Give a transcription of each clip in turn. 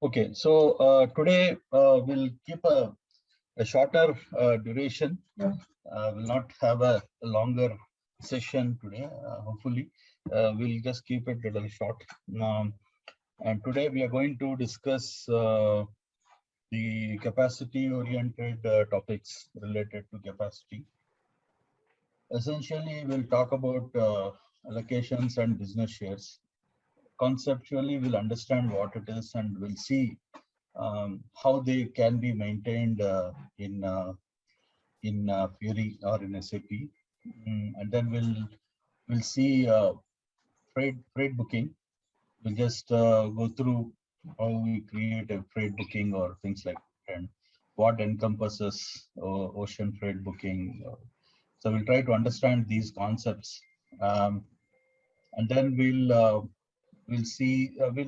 Okay, so today we'll keep a shorter duration. We'll not have a longer session today. Hopefully, we'll just keep it a little short. And today we are going to discuss the capacity-oriented topics related to capacity. Essentially, we'll talk about allocations and business shares. Conceptually, we'll understand what it is and we'll see how they can be maintained in Fury or in SAP, and then we'll see freight booking. We'll just go through how we create a freight booking or things like that, and what encompasses ocean freight booking. So we'll try to understand these concepts, and then we'll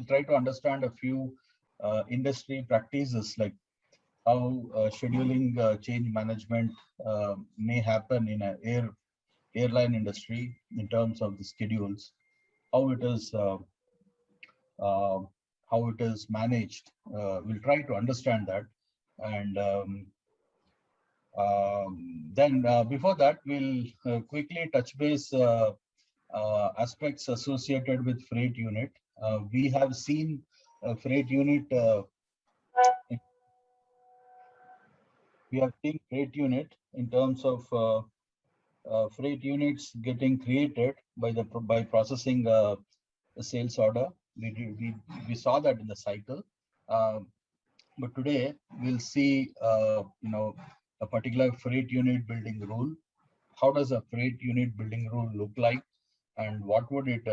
try to understand a few industry practices, like how scheduling change management may happen in an airline industry in terms of the schedules, how it is uh, managed. We'll try to understand that, and then before that, we'll quickly touch base aspects associated with freight unit. We have seen freight unit. We have seen freight unit in terms of freight units getting created by processing a sales order. We saw that in the cycle, but today we'll see a particular freight unit building rule. How does a freight unit building rule look like, and what would it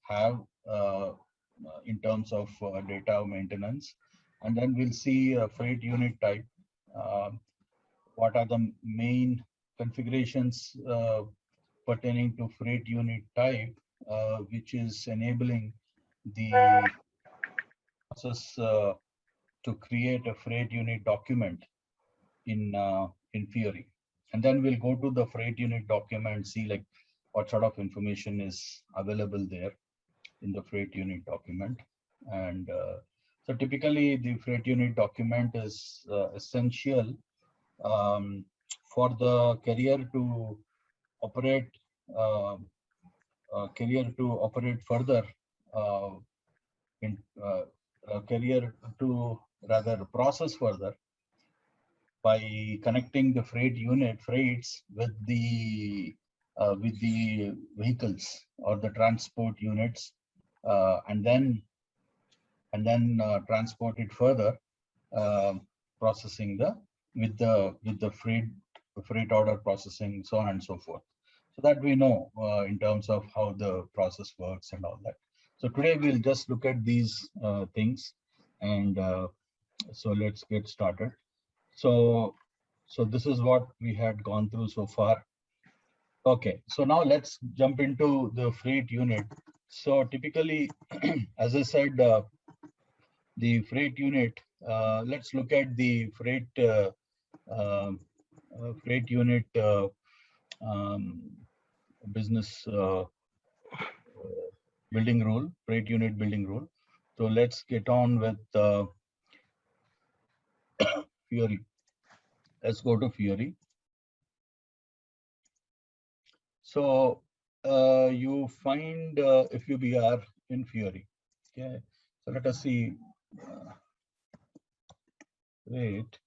have in terms of data maintenance? And then we'll see a freight unit type. What are the main configurations pertaining to freight unit type, which is enabling the process to create a freight unit document in Fiori. And then we'll go to the freight unit document, see like what sort of information is available there in the freight unit document. And so typically the freight unit document is essential for the carrier to operate further in carrier to rather process further by connecting the freights with the vehicles or the transport units, and then transport it further, processing with the freight order processing, so on and so forth, so that we know in terms of how the process works and all that. So today we'll just look at these things, and so let's get started. So this is what we had gone through so far. Okay, so now let's jump into the freight unit. So typically, as I said, the freight unit, let's look at the freight unit business building rule, freight unit building rule. So let's get on with Fiori. Let's go to Fiori. So you find FUBR in Fiori. Okay, so let us see. Wait.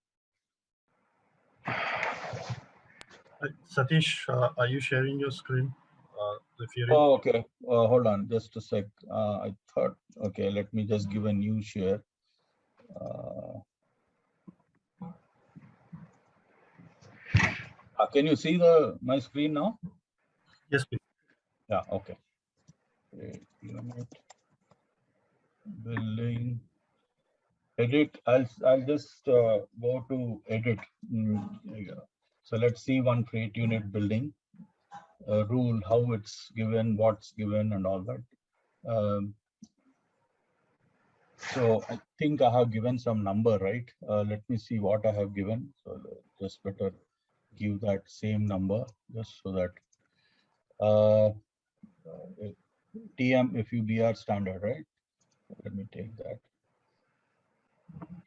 Satish, are you sharing your screen? The Fiori? Oh, okay. Hold on, just a sec. I thought, okay, let me just give a new share. Can you see my screen now? Yes, please. Yeah, okay. Unit building. Edit. I'll just go to edit. So let's see one freight unit building rule, how it's given, what's given, and all that. So I think I have given some number, right? Let me see what I have given. So just better give that same number, just so that TM FUBR standard, right? Let me take that.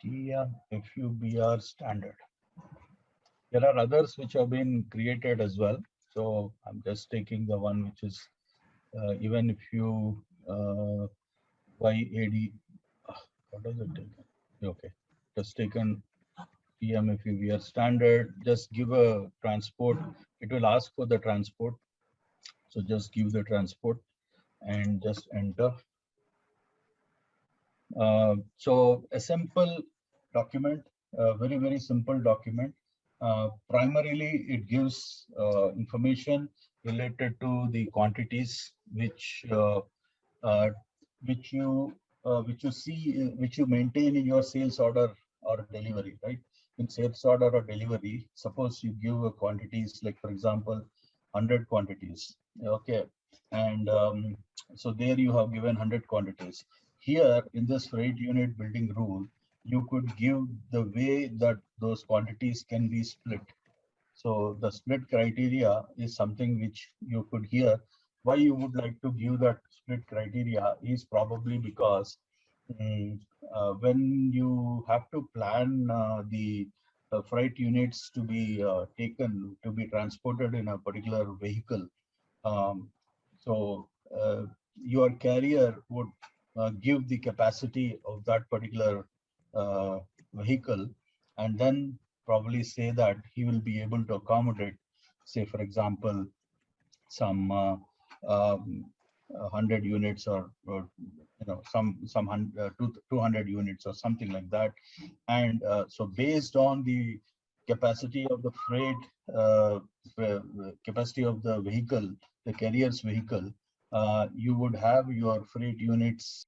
TM FUBR standard. There are others which have been created as well. So I'm just taking the one which is even if you YAD, what does it take? Okay, just taken TMFUVR standard, just give a transport. It will ask for the transport. So just give the transport and just enter. So a simple document, a very simple document. Primarily, it gives information related to the quantities uh, which you which you maintain in your sales order or delivery, right? In sales order or delivery, suppose you give a quantities like, for example, 100 quantities, okay, and so there you have given 100 quantities. Here in this freight unit building rule, you could give the way that those quantities can be split. So the split criteria is something which you could hear. Why you would like to give that split criteria is probably because when you have to plan the freight units to be taken, to be transported in a particular vehicle, um, so your carrier would give the capacity of that particular uh, vehicle, and then probably say that he will be able to accommodate, say for example, some 100 units or some 200 units or something like that. And so based on the capacity of the freight, capacity of the vehicle, the carrier's vehicle, you would have your freight units